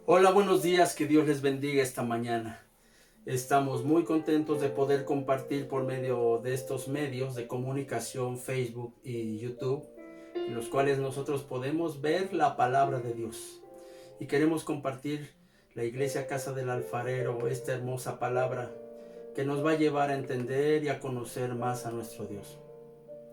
Hola, buenos días, que Dios les bendiga esta mañana. Estamos muy contentos de poder compartir por medio de estos medios de comunicación, Facebook y YouTube, en los cuales nosotros podemos ver la palabra de Dios. Y queremos compartir la Iglesia Casa del Alfarero, esta hermosa palabra que nos va a llevar a entender y a conocer más a nuestro Dios.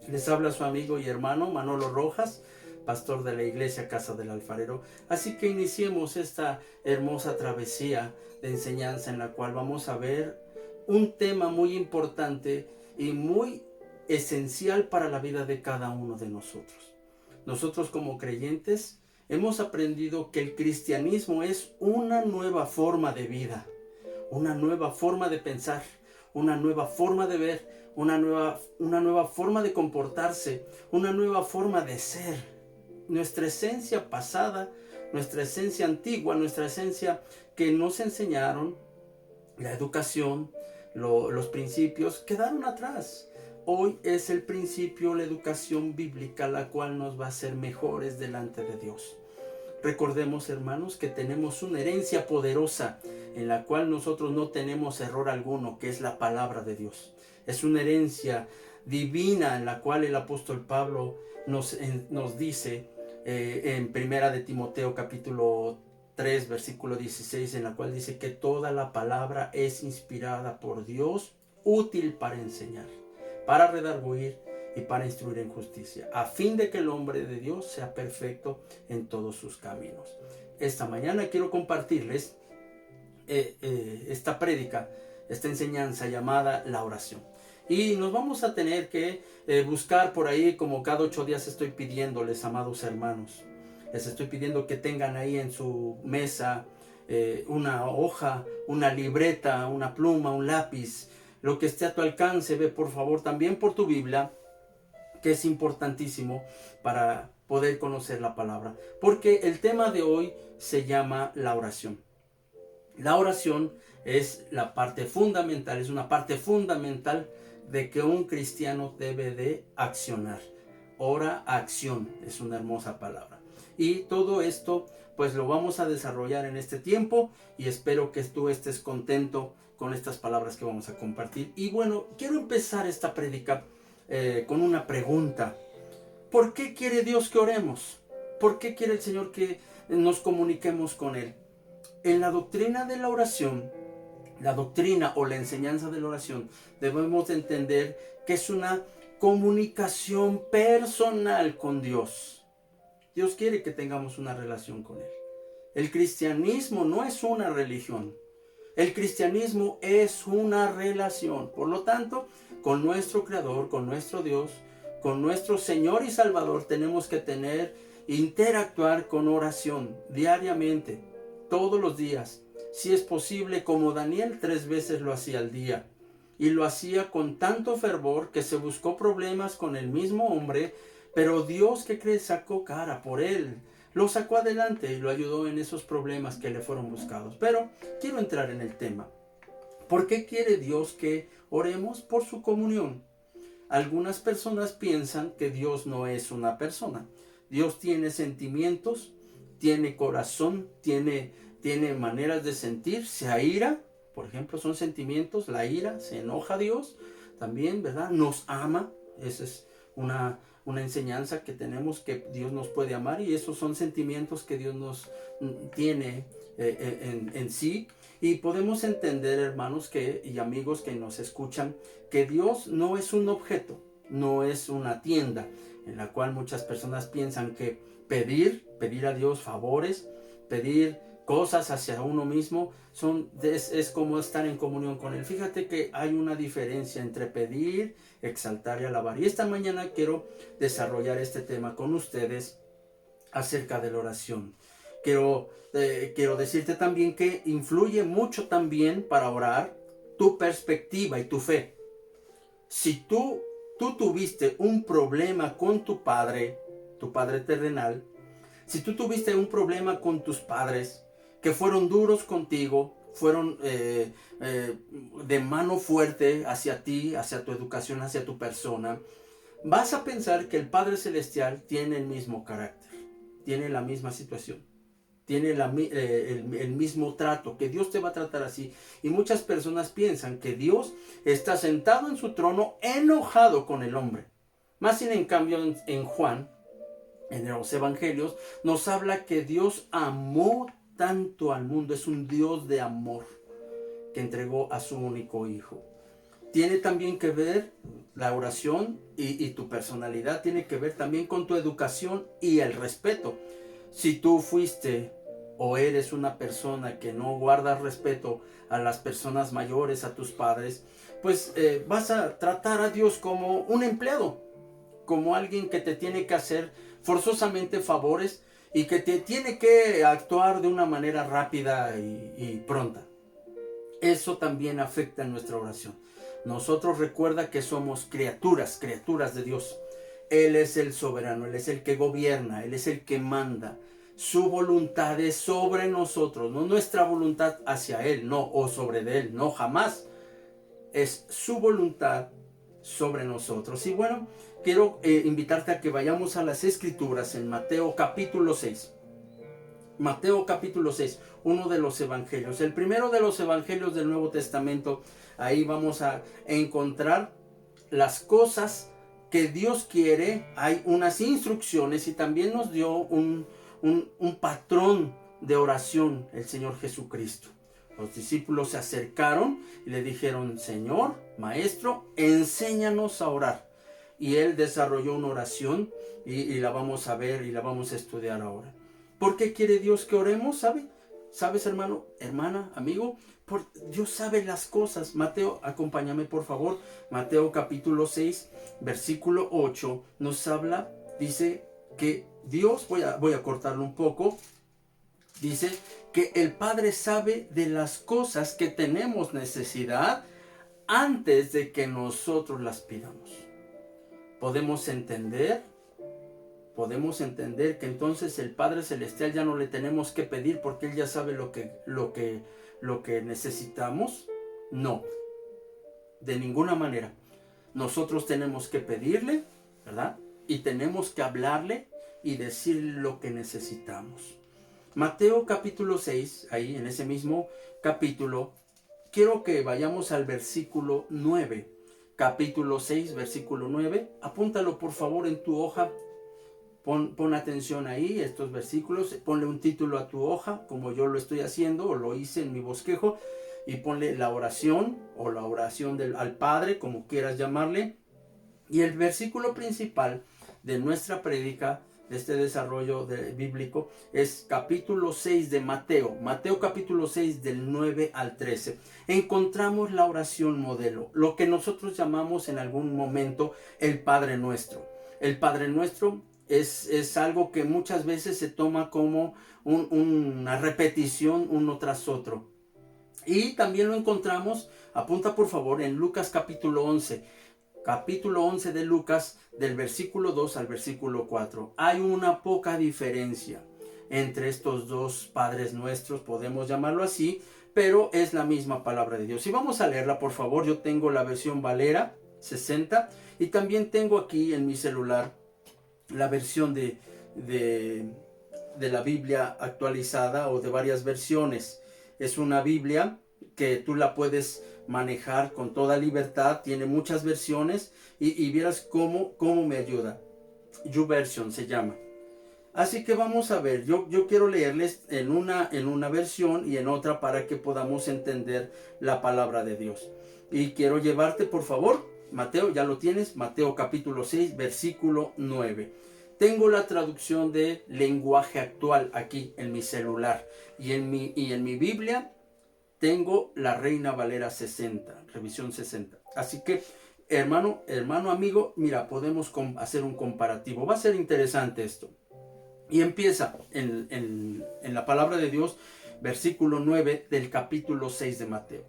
Les habla su amigo y hermano Manolo Rojas, pastor de la Iglesia Casa del Alfarero. Así que iniciemos esta hermosa travesía de enseñanza en la cual vamos a ver un tema muy importante y muy esencial para la vida de cada uno de nosotros. Nosotros como creyentes hemos aprendido que el cristianismo es una nueva forma de vida, una nueva forma de pensar, una nueva forma de ver, una nueva forma de comportarse, una nueva forma de ser. Nuestra esencia pasada, nuestra esencia antigua, nuestra esencia que nos enseñaron, la educación, los principios, quedaron atrás. Hoy es el principio, la educación bíblica, la cual nos va a hacer mejores delante de Dios. Recordemos, hermanos, que tenemos una herencia poderosa en la cual nosotros no tenemos error alguno, que es la palabra de Dios. Es una herencia divina en la cual el apóstol Pablo nos dice en primera de Timoteo capítulo 3 versículo 16, en la cual dice que toda la palabra es inspirada por Dios, útil para enseñar, para redarguir y para instruir en justicia, a fin de que el hombre de Dios sea perfecto en todos sus caminos. Esta mañana quiero compartirles esta prédica, esta enseñanza llamada la oración. Y nos vamos a tener que buscar por ahí, como cada 8 días estoy pidiéndoles, amados hermanos. Les estoy pidiendo que tengan ahí en su mesa una hoja, una libreta, una pluma, un lápiz, lo que esté a tu alcance. Ve por favor también por tu Biblia, que es importantísimo para poder conocer la palabra. Porque el tema de hoy se llama la oración. La oración es la parte fundamental, es una parte fundamental de que un cristiano debe de accionar. Ora, acción, es una hermosa palabra. Y todo esto pues lo vamos a desarrollar en este tiempo y espero que tú estés contento con estas palabras que vamos a compartir. Y bueno, quiero empezar esta prédica con una pregunta. ¿Por qué quiere Dios que oremos? ¿Por qué quiere el Señor que nos comuniquemos con Él? En la doctrina de la oración, la doctrina o la enseñanza de la oración, debemos de entender que es una comunicación personal con Dios. Dios quiere que tengamos una relación con Él. El cristianismo no es una religión. El cristianismo es una relación. Por lo tanto, con nuestro Creador, con nuestro Dios, con nuestro Señor y Salvador, tenemos que interactuar con oración diariamente, todos los días. Si es posible, como Daniel 3 veces lo hacía al día. Y lo hacía con tanto fervor que se buscó problemas con el mismo hombre, pero Dios, ¿qué crees? Sacó cara por él. Lo sacó adelante y lo ayudó en esos problemas que le fueron buscados. Pero quiero entrar en el tema. ¿Por qué quiere Dios que oremos? Por su comunión. Algunas personas piensan que Dios no es una persona. Dios tiene sentimientos, tiene corazón, tiene maneras de sentir, se aira, por ejemplo, son sentimientos, la ira, se enoja a Dios, también, ¿verdad? Nos ama, esa es una enseñanza que tenemos, que Dios nos puede amar, y esos son sentimientos que Dios nos tiene en sí. Y podemos entender, hermanos y amigos que nos escuchan, que Dios no es un objeto, no es una tienda en la cual muchas personas piensan que pedir a Dios favores, pedir cosas hacia uno mismo, es como estar en comunión con Él. Fíjate que hay una diferencia entre pedir, exaltar y alabar. Y esta mañana quiero desarrollar este tema con ustedes acerca de la oración. Quiero decirte también que influye mucho también para orar tu perspectiva y tu fe. Si tú tuviste un problema con tu padre terrenal, si tú tuviste un problema con tus padres, que fueron duros contigo, fueron de mano fuerte hacia ti, hacia tu educación, hacia tu persona, vas a pensar que el Padre Celestial tiene el mismo carácter, tiene la misma situación, tiene el mismo trato, que Dios te va a tratar así. Y muchas personas piensan que Dios está sentado en su trono enojado con el hombre. Más sin en cambio en Juan, en los evangelios, nos habla que Dios amó tanto al mundo, es un Dios de amor, que entregó a su único hijo. Tiene también que ver la oración y tu personalidad, tiene que ver también con tu educación y el respeto. Si tú fuiste o eres una persona que no guarda respeto a las personas mayores, a tus padres, pues vas a tratar a Dios como un empleado, como alguien que te tiene que hacer forzosamente favores y que te tiene que actuar de una manera rápida y pronta. Eso también afecta en nuestra oración. Nosotros recuerda que somos criaturas de Dios. Él es el soberano, Él es el que gobierna, Él es el que manda. Su voluntad es sobre nosotros, no nuestra voluntad hacia Él, no, o sobre de Él, no, jamás. Es su voluntad sobre nosotros. Y bueno, quiero invitarte a que vayamos a las Escrituras en Mateo capítulo 6. Mateo capítulo 6, uno de los evangelios, el primero de los evangelios del Nuevo Testamento. Ahí vamos a encontrar las cosas que Dios quiere. Hay unas instrucciones y también nos dio un patrón de oración el Señor Jesucristo. Los discípulos se acercaron y le dijeron: Señor, Maestro, enséñanos a orar. Y Él desarrolló una oración y la vamos a ver y la vamos a estudiar ahora. ¿Por qué quiere Dios que oremos? ¿Sabes, hermano, hermana, amigo? Dios sabe las cosas. Mateo, acompáñame por favor. Mateo capítulo 6, versículo 8 nos habla, dice que Dios, voy a cortarlo un poco, dice que el Padre sabe de las cosas que tenemos necesidad antes de que nosotros las pidamos. Podemos entender que entonces el Padre Celestial ya no le tenemos que pedir porque Él ya sabe lo que necesitamos. No, de ninguna manera. Nosotros tenemos que pedirle, ¿verdad? Y tenemos que hablarle y decirle lo que necesitamos. Mateo capítulo 6, ahí en ese mismo capítulo, quiero que vayamos al versículo 9. Capítulo 6, versículo 9. Apúntalo por favor en tu hoja. Pon atención ahí, estos versículos. Ponle un título a tu hoja, como yo lo estoy haciendo, o lo hice en mi bosquejo. Y ponle la oración, o la oración al Padre, como quieras llamarle. Y el versículo principal de nuestra prédica, de este desarrollo bíblico, es capítulo 6 de Mateo. Mateo capítulo 6 del 9 al 13. Encontramos la oración modelo, lo que nosotros llamamos en algún momento el Padre Nuestro. El Padre Nuestro es algo que muchas veces se toma como una repetición uno tras otro. Y también lo encontramos, apunta por favor, en Lucas capítulo 11. Capítulo 11 de Lucas, del versículo 2 al versículo 4. Hay una poca diferencia entre estos dos Padres Nuestros, podemos llamarlo así, pero es la misma palabra de Dios. Y vamos a leerla por favor. Yo tengo la versión Valera 60 y también tengo aquí en mi celular la versión de la Biblia actualizada, o de varias versiones. Es una Biblia que tú la puedes manejar con toda libertad, tiene muchas versiones y vieras cómo me ayuda. YouVersion se llama. Así que vamos a ver, yo quiero leerles en una versión y en otra para que podamos entender la palabra de Dios. Y quiero llevarte por favor, Mateo, ya lo tienes, Mateo capítulo 6, versículo 9. Tengo la traducción de lenguaje actual aquí en mi celular y en mi Biblia tengo la Reina Valera 60, revisión 60. Así que, hermano, amigo, mira, podemos hacer un comparativo. Va a ser interesante esto. Y empieza en la palabra de Dios, versículo 9 del capítulo 6 de Mateo.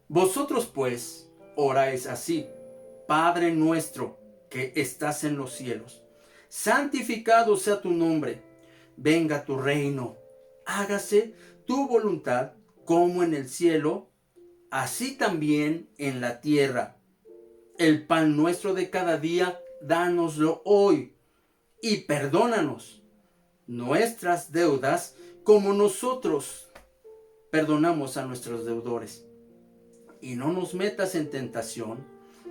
Vosotros pues oráis así: Padre nuestro que estás en los cielos, santificado sea tu nombre, venga tu reino, hágase tu voluntad como en el cielo, así también en la tierra. El pan nuestro de cada día, dánoslo hoy, y perdónanos nuestras deudas, como nosotros perdonamos a nuestros deudores. Y no nos metas en tentación,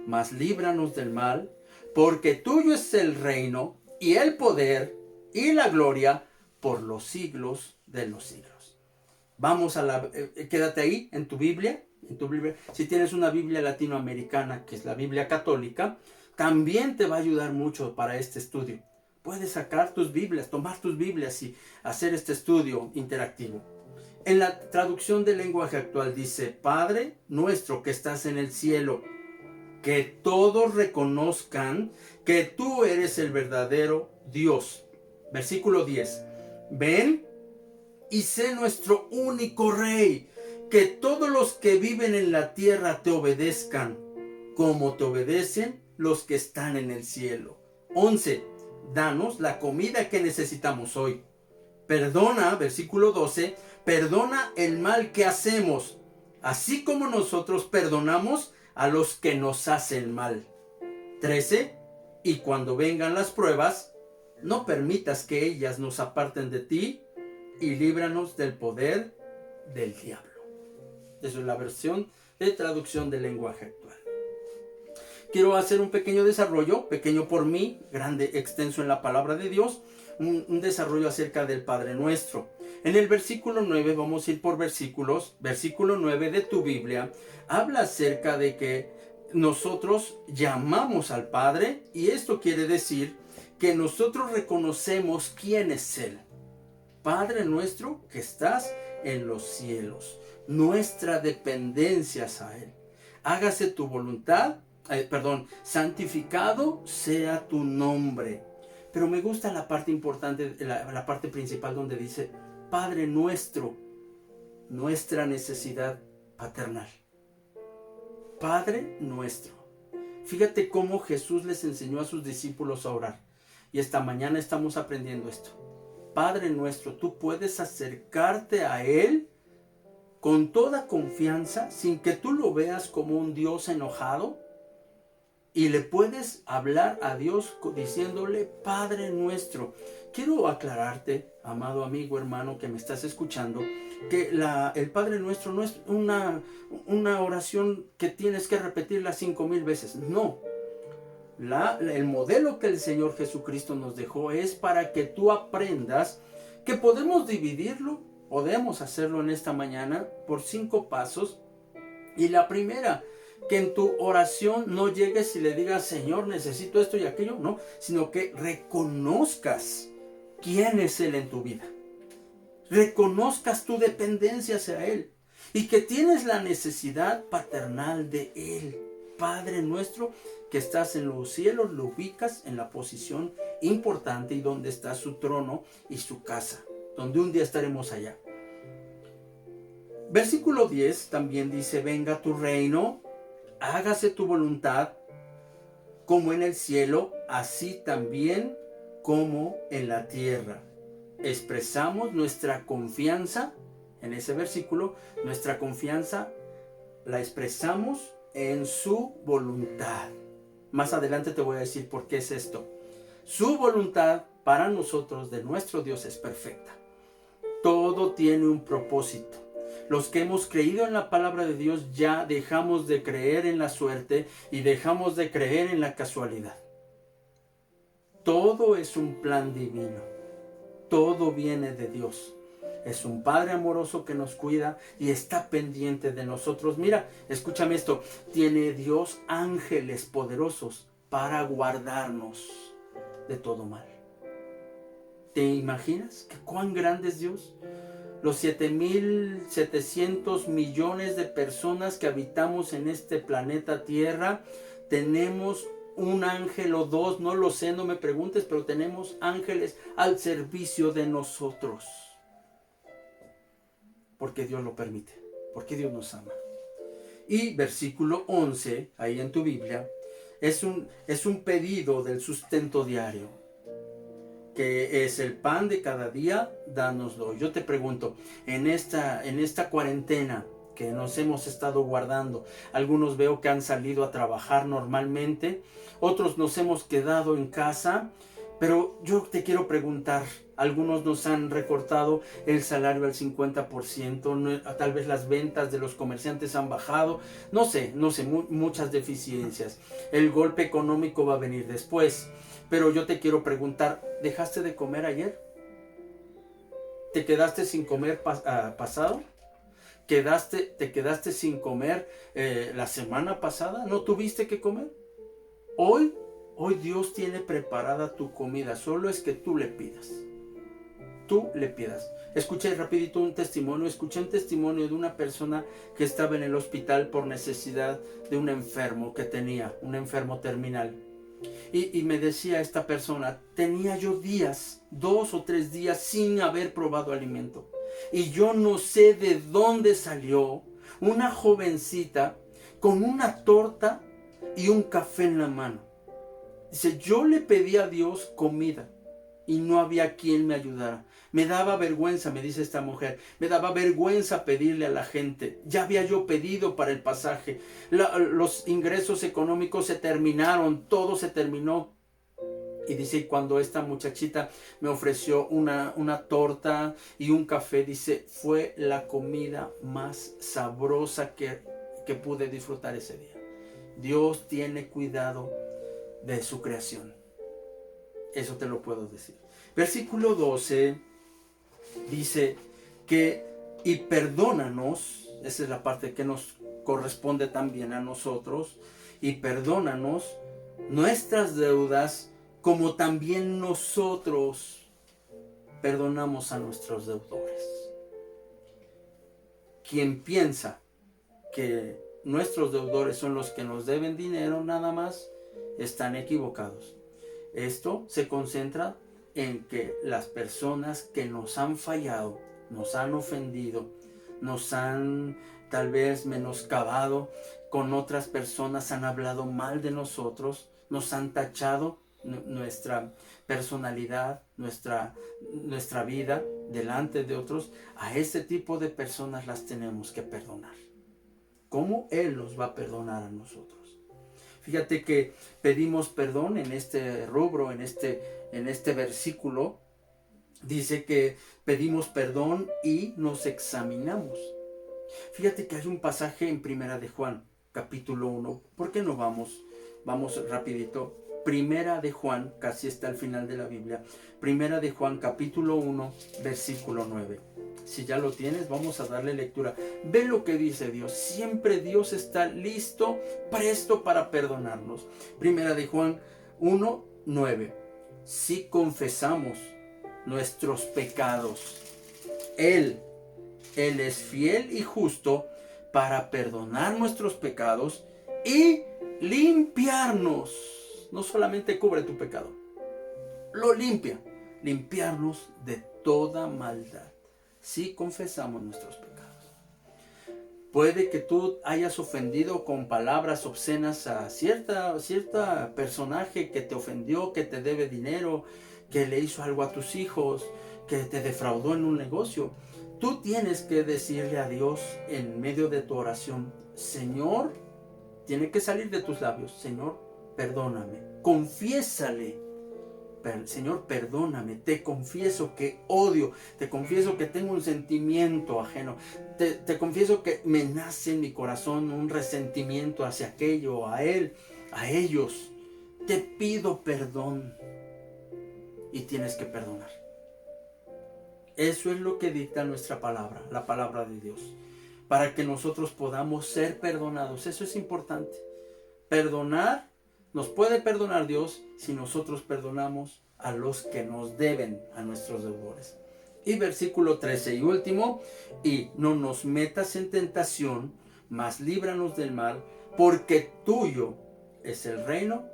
mas líbranos del mal, porque tuyo es el reino y el poder y la gloria por los siglos de los siglos. Vamos a la... quédate ahí en tu Biblia. Si tienes una Biblia latinoamericana, que es la Biblia católica, también te va a ayudar mucho para este estudio. Puedes sacar tus Biblias, tomar tus Biblias y hacer este estudio interactivo. En la traducción del lenguaje actual dice: Padre nuestro que estás en el cielo, que todos reconozcan que tú eres el verdadero Dios. Versículo 10. Ven y sé nuestro único Rey, que todos los que viven en la tierra te obedezcan, como te obedecen los que están en el cielo. 11. Danos la comida que necesitamos hoy. Perdona, versículo 12, perdona el mal que hacemos, así como nosotros perdonamos a los que nos hacen mal. 13. Y cuando vengan las pruebas, no permitas que ellas nos aparten de ti, y líbranos del poder del diablo. Esa es la versión de traducción del lenguaje actual. Quiero hacer un pequeño desarrollo, pequeño por mí, grande, extenso en la palabra de Dios, un desarrollo acerca del Padre Nuestro. En el versículo 9, vamos a ir por versículos. Versículo 9 de tu Biblia habla acerca de que nosotros llamamos al Padre, y esto quiere decir que nosotros reconocemos quién es Él. Padre nuestro que estás en los cielos. Nuestra dependencia es a Él. Hágase tu voluntad, santificado sea tu nombre. Pero me gusta la parte importante, la parte principal donde dice Padre nuestro, nuestra necesidad paternal. Padre nuestro. Fíjate cómo Jesús les enseñó a sus discípulos a orar. Y esta mañana estamos aprendiendo esto. Padre nuestro, tú puedes acercarte a Él con toda confianza, sin que tú lo veas como un Dios enojado, y le puedes hablar a Dios diciéndole Padre nuestro. Quiero aclararte, amado amigo, hermano que me estás escuchando, que el Padre nuestro no es una oración que tienes que repetirla 5,000 veces. No. El modelo que el Señor Jesucristo nos dejó es para que tú aprendas que podemos dividirlo, podemos hacerlo en esta mañana por 5 pasos. Y la primera, que en tu oración no llegues y le digas Señor, necesito esto y aquello, no, sino que reconozcas quién es Él en tu vida. Reconozcas tu dependencia hacia Él y que tienes la necesidad paternal de Él. Padre nuestro que estás en los cielos, lo ubicas en la posición importante y donde está su trono y su casa, donde un día estaremos allá. Versículo 10 también dice: venga tu reino, hágase tu voluntad, como en el cielo, así también como en la tierra. Expresamos nuestra confianza, en ese versículo, nuestra confianza la expresamos en su voluntad. Más adelante te voy a decir por qué es esto. Su voluntad para nosotros, de nuestro Dios, es perfecta. Todo tiene un propósito. Los que hemos creído en la palabra de Dios ya dejamos de creer en la suerte y dejamos de creer en la casualidad. Todo es un plan divino. Todo viene de Dios. Es un Padre amoroso que nos cuida y está pendiente de nosotros. Mira, escúchame esto. Tiene Dios ángeles poderosos para guardarnos de todo mal. ¿Te imaginas cuán grande es Dios? Los 7,700 millones de personas que habitamos en este planeta Tierra, tenemos un ángel o dos, no lo sé, no me preguntes, pero tenemos ángeles al servicio de nosotros. Porque Dios lo permite, porque Dios nos ama. Y versículo 11, ahí en tu Biblia, es un pedido del sustento diario, que es el pan de cada día, dánoslo. Yo te pregunto, en esta cuarentena que nos hemos estado guardando, algunos veo que han salido a trabajar normalmente, otros nos hemos quedado en casa, pero yo te quiero preguntar, Algunos nos han recortado el salario al 50%, tal vez las ventas de los comerciantes han bajado, no sé, muchas deficiencias. El golpe económico va a venir después. Pero yo te quiero preguntar, ¿dejaste de comer ayer? ¿Te quedaste sin comer pasado? ¿Te quedaste sin comer la semana pasada? ¿No tuviste que comer? Hoy Dios tiene preparada tu comida, solo es que tú le pidas. Tú le pidas. Escuché rapidito un testimonio de una persona que estaba en el hospital por necesidad de un enfermo que tenía, un enfermo terminal. Y me decía esta persona, tenía yo días, 2 o 3 días sin haber probado alimento. Y yo no sé de dónde salió una jovencita con una torta y un café en la mano. Dice, yo le pedí a Dios comida y no había quien me ayudara. Me daba vergüenza, me dice esta mujer, me daba vergüenza pedirle a la gente. Ya había yo pedido para el pasaje. Los ingresos económicos se terminaron, todo se terminó. Y dice, cuando esta muchachita me ofreció una torta y un café, dice, fue la comida más sabrosa que pude disfrutar ese día. Dios tiene cuidado de su creación. Eso te lo puedo decir. Versículo 12 dice que, y perdónanos, esa es la parte que nos corresponde también a nosotros, y perdónanos nuestras deudas como también nosotros perdonamos a nuestros deudores. Quien piensa que nuestros deudores son los que nos deben dinero nada más, están equivocados. Esto se concentra en que las personas que nos han fallado, nos han ofendido, nos han tal vez menoscabado con otras personas, han hablado mal de nosotros, nos han tachado nuestra personalidad, nuestra vida delante de otros. A ese tipo de personas las tenemos que perdonar. ¿Cómo Él nos va a perdonar a nosotros? Fíjate que pedimos perdón en este rubro, en este versículo. Dice que pedimos perdón y nos examinamos. Fíjate que hay un pasaje en Primera de Juan, capítulo 1. ¿Por qué no vamos rapidito? Primera de Juan, casi está al final de la Biblia. Primera de Juan, capítulo 1, versículo 9. Si ya lo tienes, vamos a darle lectura. Ve lo que dice Dios. Siempre Dios está listo, presto para perdonarnos. Primera de Juan 1, 9. Si confesamos nuestros pecados, Él es fiel y justo para perdonar nuestros pecados y limpiarnos. No solamente cubre tu pecado, lo limpia. Limpiarnos de toda maldad. Si confesamos nuestros pecados. Puede que tú hayas ofendido con palabras obscenas a cierta personaje que te ofendió, que te debe dinero, que le hizo algo a tus hijos, que te defraudó en un negocio. Tú tienes que decirle a Dios en medio de tu oración, Señor, tiene que salir de tus labios, Señor, perdóname. Confiésale. Señor, perdóname, te confieso que odio, te confieso que tengo un sentimiento ajeno, te confieso que me nace en mi corazón un resentimiento hacia aquello, a él, a ellos. Te pido perdón y tienes que perdonar. Eso es lo que dicta nuestra palabra, la palabra de Dios, para que nosotros podamos ser perdonados. Eso es importante. Perdonar. Nos puede perdonar Dios si nosotros perdonamos a los que nos deben, a nuestros deudores. Y versículo 13 y último, y no nos metas en tentación, mas líbranos del mal, porque tuyo es el reino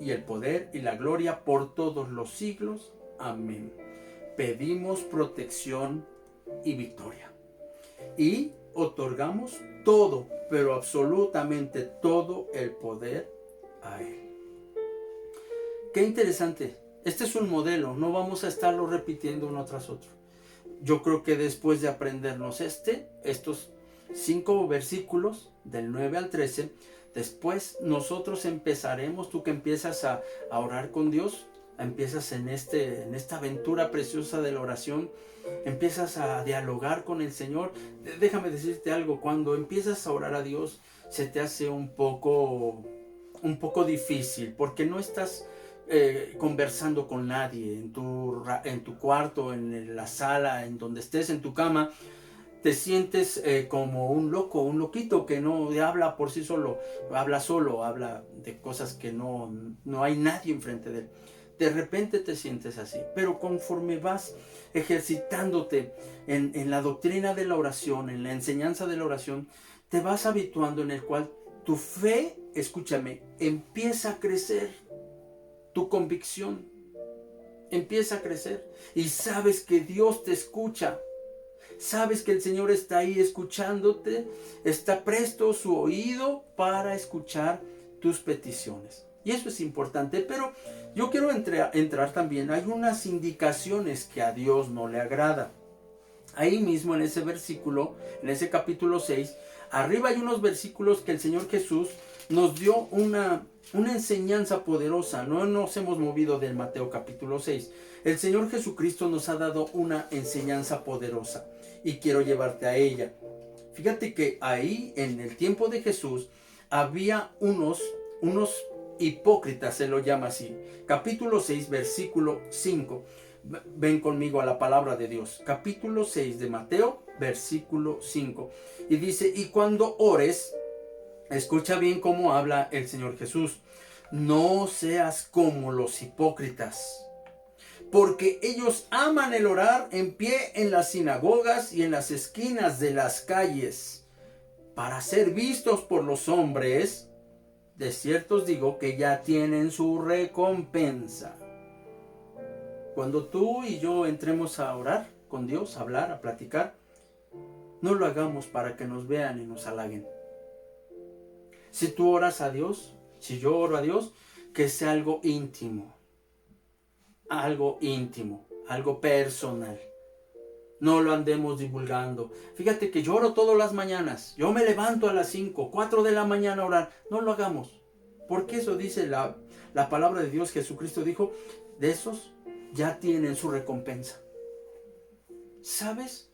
y el poder y la gloria por todos los siglos. Amén. Pedimos protección y victoria. Y otorgamos todo, pero absolutamente todo el poder a Él. Qué interesante. Este es un modelo, no vamos a estarlo repitiendo uno tras otro. Yo creo que después de aprendernos estos 5 versículos del 9 al 13, después nosotros empezaremos, tú que empiezas a orar con Dios, empiezas en esta aventura preciosa de la oración, empiezas a dialogar con el Señor. Déjame decirte algo, cuando empiezas a orar a Dios, se te hace un poco difícil, porque no estás conversando con nadie en tu cuarto, en la sala, en donde estés, en tu cama. Te sientes como un loco, un loquito que no habla por sí solo, habla de cosas que no hay nadie enfrente de él. De repente te sientes así, pero conforme vas ejercitándote en la doctrina de la oración, en la enseñanza de la oración, te vas habituando, en el cual tu fe, escúchame, empieza a crecer, tu convicción empieza a crecer y sabes que Dios te escucha. Sabes que el Señor está ahí escuchándote, está presto su oído para escuchar tus peticiones. Y eso es importante, pero yo quiero entrar también. Hay unas indicaciones que a Dios no le agrada. Ahí mismo en ese versículo, en ese capítulo 6, arriba hay unos versículos que el Señor Jesús nos dio una enseñanza poderosa. No nos hemos movido del Mateo capítulo 6. El Señor Jesucristo nos ha dado una enseñanza poderosa y quiero llevarte a ella. Fíjate que ahí en el tiempo de Jesús había unos hipócritas, se lo llama así. Capítulo 6, versículo 5. Ven conmigo a la palabra de Dios. Capítulo 6 de Mateo, versículo 5. Y dice, y cuando ores, escucha bien cómo habla el Señor Jesús. No seas como los hipócritas, porque ellos aman el orar en pie en las sinagogas y en las esquinas de las calles, para ser vistos por los hombres. De cierto os digo que ya tienen su recompensa. Cuando tú y yo entremos a orar con Dios, a hablar, a platicar, no lo hagamos para que nos vean y nos halaguen. Si tú oras a Dios, si yo oro a Dios, que sea algo íntimo, algo personal. No lo andemos divulgando. Fíjate que yo oro todas las mañanas. Yo me levanto a las 5, 4 de la mañana a orar. No lo hagamos. Porque eso dice la palabra de Dios. Jesucristo dijo, de esos ya tienen su recompensa. ¿Sabes?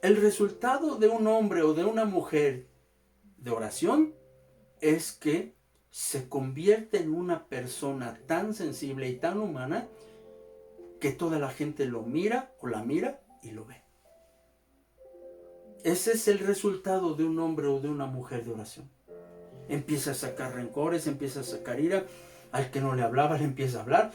El resultado de un hombre o de una mujer de oración es que se convierte en una persona tan sensible y tan humana que toda la gente lo mira o la mira y lo ve. Ese es el resultado de un hombre o de una mujer de oración. Empieza a sacar rencores, empieza a sacar ira. Al que no le hablaba le empieza a hablar.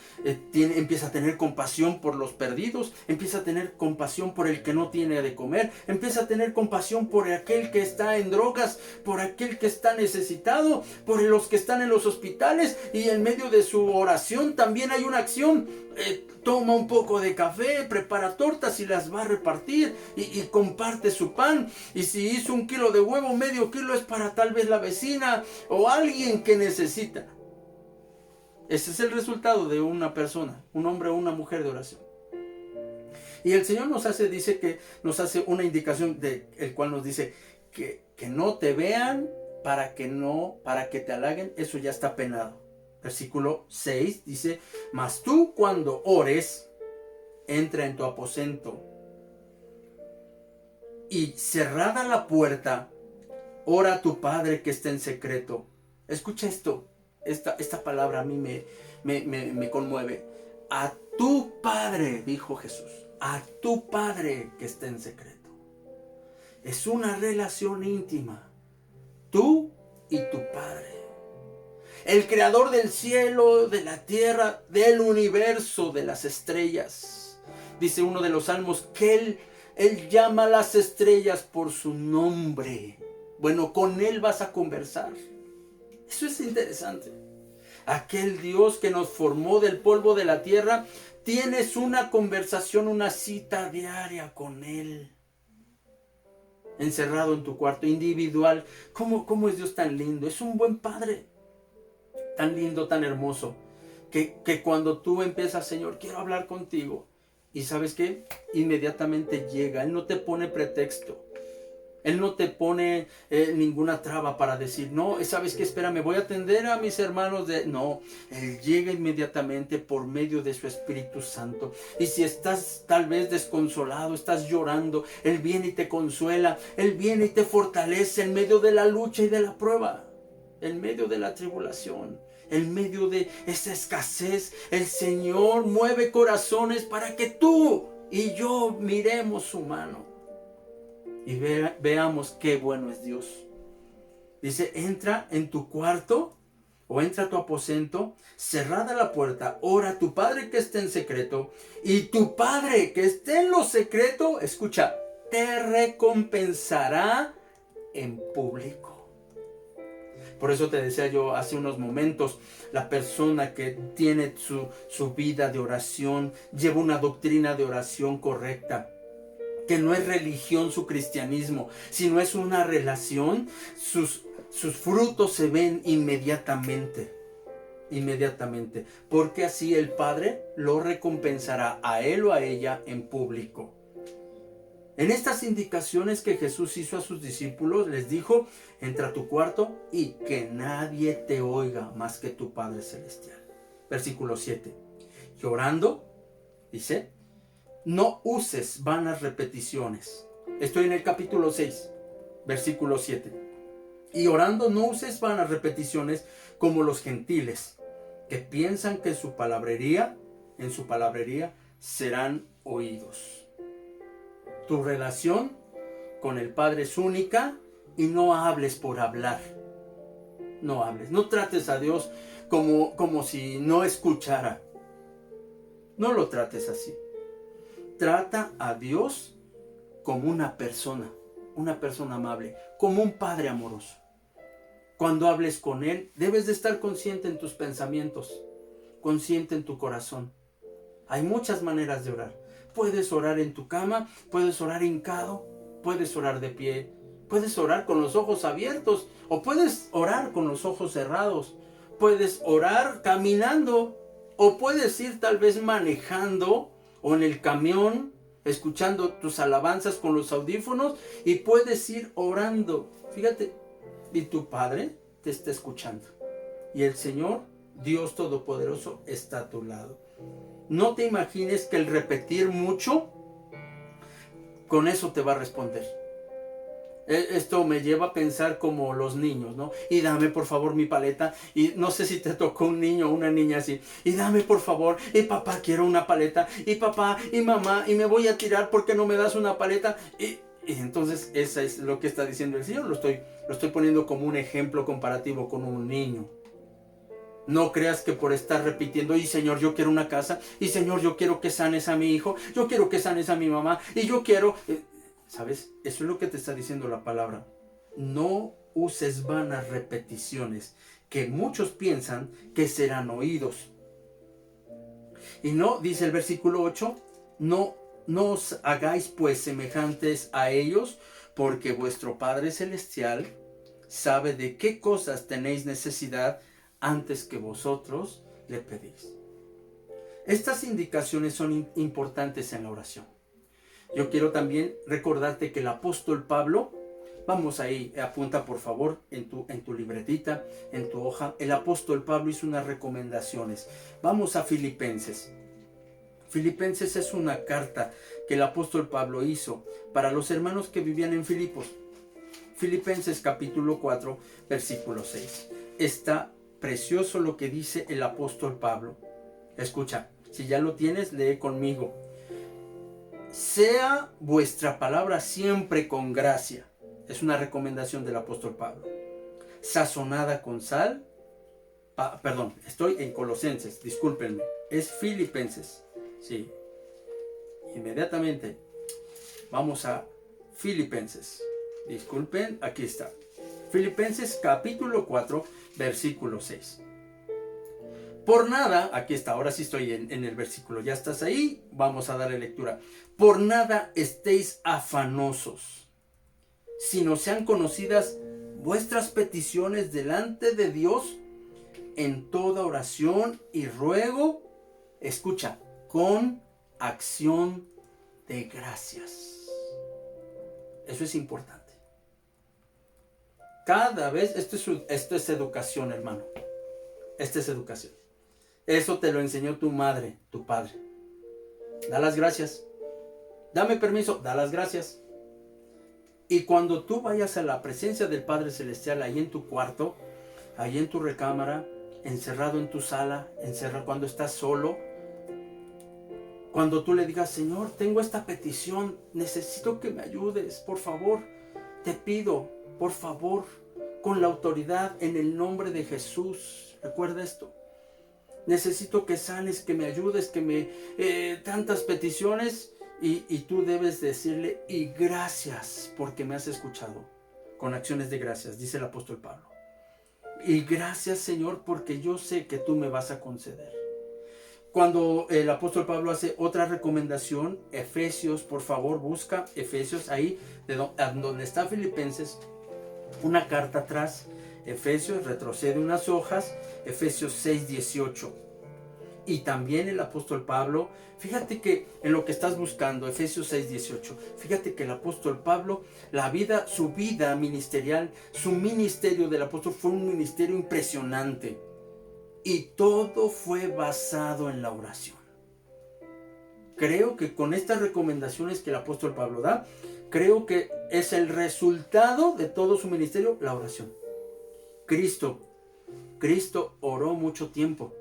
Empieza a tener compasión por los perdidos. Empieza a tener compasión por el que no tiene de comer. Empieza a tener compasión por aquel que está en drogas, por aquel que está necesitado, por los que están en los hospitales. Y en medio de su oración también hay una acción. Toma un poco de café, prepara tortas y las va a repartir y comparte su pan. Y si hizo 1 kilo de huevo, medio kilo es para tal vez la vecina o alguien que necesita. Ese es el resultado de una persona, un hombre o una mujer de oración. Y el Señor nos hace una indicación el cual nos dice que no te vean para que te halaguen. Eso ya está penado. Versículo 6 dice, mas tú cuando ores, entra en tu aposento y cerrada la puerta, ora a tu Padre que está en secreto. Escucha esto. Esta palabra a mí me conmueve. A tu Padre, dijo Jesús, a tu Padre que está en secreto. Es una relación íntima. Tú y tu Padre. El creador del cielo, de la tierra, del universo, de las estrellas. Dice uno de los salmos que Él llama a las estrellas por su nombre. Bueno, con Él vas a conversar. Eso es interesante. Aquel Dios que nos formó del polvo de la tierra, tienes una conversación, una cita diaria con Él. Encerrado en tu cuarto, individual. ¿Cómo es Dios tan lindo? Es un buen Padre. Tan lindo, tan hermoso. Que cuando tú empiezas, Señor, quiero hablar contigo. Y ¿sabes qué? Inmediatamente llega. Él no te pone pretexto. Él no te pone ninguna traba para decir, no, ¿sabes qué? Espera, me voy a atender a mis hermanos. No, Él llega inmediatamente por medio de su Espíritu Santo. Y si estás tal vez desconsolado, estás llorando, Él viene y te consuela. Él viene y te fortalece en medio de la lucha y de la prueba, en medio de la tribulación, en medio de esa escasez. El Señor mueve corazones para que tú y yo miremos su mano y veamos qué bueno es Dios. Dice, entra en tu cuarto o entra a tu aposento, cerrada la puerta, ora a tu Padre que esté en secreto, y tu Padre que esté en lo secreto, escucha, te recompensará en público. Por eso te decía yo hace unos momentos, la persona que tiene su vida de oración, lleva una doctrina de oración correcta, que no es religión su cristianismo, sino es una relación, sus frutos se ven inmediatamente, porque así el Padre lo recompensará a él o a ella en público. En estas indicaciones que Jesús hizo a sus discípulos, les dijo, entra a tu cuarto y que nadie te oiga más que tu Padre Celestial. Versículo 7. Y orando, dice, no uses vanas repeticiones. Estoy en el capítulo 6, versículo 7. Y orando no uses vanas repeticiones como los gentiles, que piensan que en su palabrería serán oídos. Tu relación con el Padre es única y no hables por hablar. No hables, no trates a Dios como si no escuchara. No lo trates así. Trata a Dios como una persona amable, como un Padre amoroso. Cuando hables con Él, debes de estar consciente en tus pensamientos, consciente en tu corazón. Hay muchas maneras de orar. Puedes orar en tu cama, puedes orar hincado, puedes orar de pie, puedes orar con los ojos abiertos o puedes orar con los ojos cerrados. Puedes orar caminando o puedes ir tal vez manejando o en el camión, escuchando tus alabanzas con los audífonos, y puedes ir orando. Fíjate, y tu Padre te está escuchando. Y el Señor, Dios Todopoderoso, está a tu lado. No te imagines que el repetir mucho, con eso te va a responder. Esto me lleva a pensar como los niños, ¿no? Y dame por favor mi paleta. Y no sé si te tocó un niño o una niña así. Y dame por favor. Y papá, quiero una paleta. Y papá, y mamá, y me voy a tirar porque no me das una paleta. Y entonces eso es lo que está diciendo el Señor. Lo estoy poniendo como un ejemplo comparativo con un niño. No creas que por estar repitiendo, y Señor, yo quiero una casa, y Señor, yo quiero que sanes a mi hijo, yo quiero que sanes a mi mamá, y yo quiero... ¿Sabes? Eso es lo que te está diciendo la palabra. No uses vanas repeticiones que muchos piensan que serán oídos. Y no, dice el versículo 8, no os hagáis pues semejantes a ellos, porque vuestro Padre Celestial sabe de qué cosas tenéis necesidad antes que vosotros le pedís. Estas indicaciones son importantes en la oración. Yo quiero también recordarte que el apóstol Pablo, vamos ahí, apunta por favor en tu libretita, en tu hoja. El apóstol Pablo hizo unas recomendaciones. Vamos a Filipenses. Filipenses es una carta que el apóstol Pablo hizo para los hermanos que vivían en Filipos. Filipenses capítulo 4, versículo 6. Está precioso lo que dice el apóstol Pablo. Escucha, si ya lo tienes, lee conmigo. Sea vuestra palabra siempre con gracia. Es una recomendación del apóstol Pablo. Sazonada con sal. Perdón, estoy en Colosenses, discúlpenme. Es Filipenses. Sí. Inmediatamente. Vamos a Filipenses. Disculpen, aquí está. Filipenses capítulo 4, versículo 6. Por nada, aquí está, ahora sí estoy en el versículo, ya estás ahí, vamos a darle lectura. Por nada estéis afanosos, sino sean conocidas vuestras peticiones delante de Dios en toda oración y ruego, escucha, con acción de gracias. Eso es importante. Cada vez, esto es educación, hermano. Esto es educación. Eso te lo enseñó tu madre, tu padre. Da las gracias. Dame permiso, da las gracias. Y cuando tú vayas a la presencia del Padre Celestial, ahí en tu cuarto, ahí en tu recámara, encerrado en tu sala, encerrado cuando estás solo, cuando tú le digas, Señor, tengo esta petición, necesito que me ayudes, por favor, te pido, por favor, con la autoridad, en el nombre de Jesús, recuerda esto, necesito que sanes, que me ayudes, que me, tantas peticiones, y tú debes decirle, y gracias, porque me has escuchado, con acciones de gracias, dice el apóstol Pablo, y gracias, Señor, porque yo sé que tú me vas a conceder. Cuando el apóstol Pablo hace otra recomendación, Efesios, por favor, busca Efesios ahí, donde está Filipenses, una carta atrás, Efesios, retrocede unas hojas, Efesios 6:18. Y también el apóstol Pablo, fíjate que en lo que estás buscando, Efesios 6:18, fíjate que el apóstol Pablo, su vida ministerial, su ministerio del apóstol fue un ministerio impresionante. Y todo fue basado en la oración. Creo que con estas recomendaciones que el apóstol Pablo da, creo que es el resultado de todo su ministerio, la oración. Cristo oró mucho tiempo.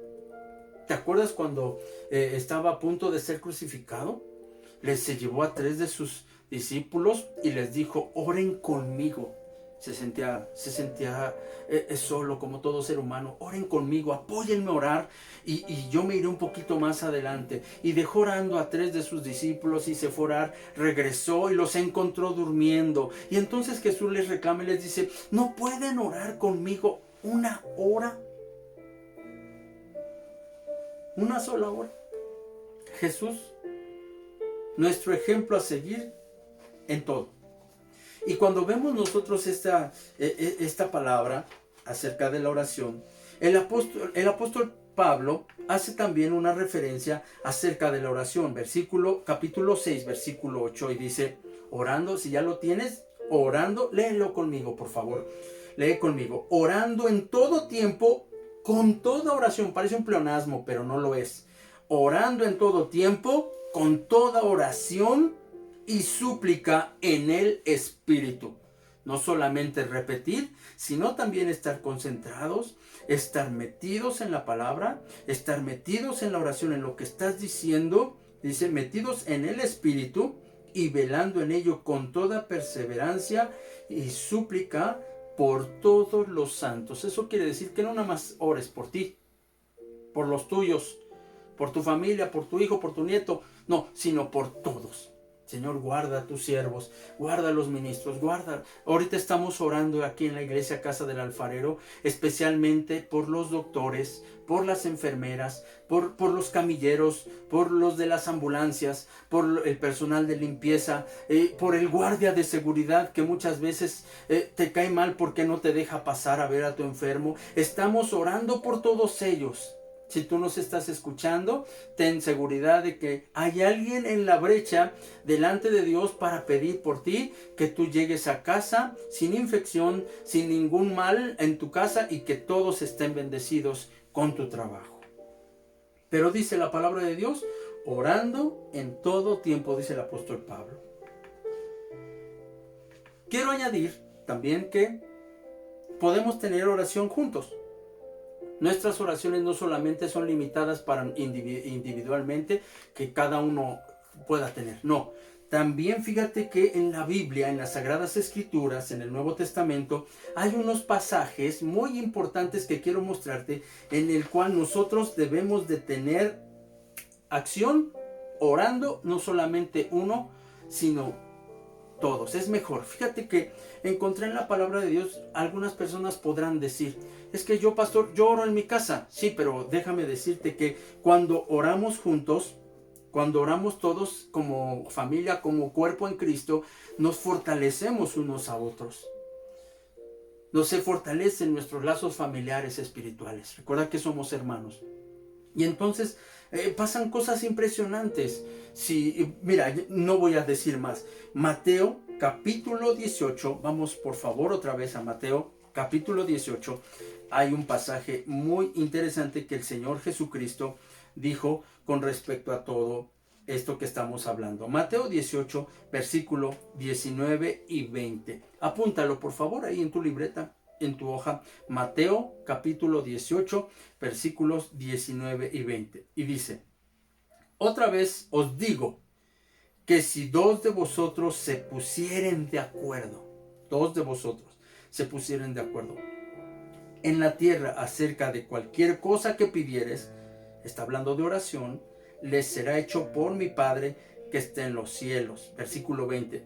¿Te acuerdas cuando estaba a punto de ser crucificado? Se llevó a 3 de sus discípulos y les dijo, oren conmigo. Se sentía solo como todo ser humano. Oren conmigo, apóyenme a orar y yo me iré un poquito más adelante. Y dejó orando a 3 de sus discípulos y se fue a orar, regresó y los encontró durmiendo. Y entonces Jesús les reclama y les dice, ¿no pueden orar conmigo 1 hora? 1 sola hora. Jesús, nuestro ejemplo a seguir en todo. Y cuando vemos nosotros esta palabra acerca de la oración, el apóstol Pablo hace también una referencia acerca de la oración. Capítulo 6, versículo 8, y dice, orando, si ya lo tienes, orando, léelo conmigo, por favor. Lee conmigo. Orando en todo tiempo, con toda oración. Parece un pleonasmo, pero no lo es. Orando en todo tiempo, con toda oración y súplica en el Espíritu. No solamente repetir, sino también estar concentrados, estar metidos en la palabra, estar metidos en la oración, en lo que estás diciendo. Dice, metidos en el Espíritu y velando en ello con toda perseverancia y súplica por todos los santos. Eso quiere decir que no nada más ores por ti, por los tuyos, por tu familia, por tu hijo, por tu nieto, no, sino por todos. Señor, guarda a tus siervos, guarda a los ministros, guarda. Ahorita estamos orando aquí en la iglesia Casa del Alfarero, especialmente por los doctores, por las enfermeras, por los camilleros, por los de las ambulancias, por el personal de limpieza, por el guardia de seguridad que muchas veces te cae mal porque no te deja pasar a ver a tu enfermo. Estamos orando por todos ellos. Si tú nos estás escuchando, ten seguridad de que hay alguien en la brecha delante de Dios para pedir por ti, que tú llegues a casa sin infección, sin ningún mal en tu casa y que todos estén bendecidos con tu trabajo. Pero dice la palabra de Dios, orando en todo tiempo, dice el apóstol Pablo. Quiero añadir también que podemos tener oración juntos. Nuestras oraciones no solamente son limitadas para individualmente, que cada uno pueda tener. No, también fíjate que en la Biblia, en las Sagradas Escrituras, en el Nuevo Testamento, hay unos pasajes muy importantes que quiero mostrarte, en el cual nosotros debemos de tener acción orando, no solamente uno, sino todos. Es mejor. Fíjate que encontré en la palabra de Dios, algunas personas podrán decir, es que yo, pastor, yo oro en mi casa. Sí, pero déjame decirte que cuando oramos juntos, cuando oramos todos como familia, como cuerpo en Cristo, nos fortalecemos unos a otros. Nos se fortalecen nuestros lazos familiares espirituales. Recuerda que somos hermanos. Y entonces pasan cosas impresionantes. Mira, no voy a decir más. Mateo capítulo 18. Vamos por favor otra vez a Mateo capítulo 18, hay un pasaje muy interesante que el Señor Jesucristo dijo con respecto a todo esto que estamos hablando. Mateo 18, versículo 19 y 20. Apúntalo por favor ahí en tu libreta, en tu hoja. Mateo capítulo 18, versículos 19 y 20. Y dice: otra vez os digo que si dos de vosotros se pusieren de acuerdo, dos de vosotros se pusieren de acuerdo en la tierra acerca de cualquier cosa que pidieres, está hablando de oración, les será hecho por mi Padre que está en los cielos. Versículo 20.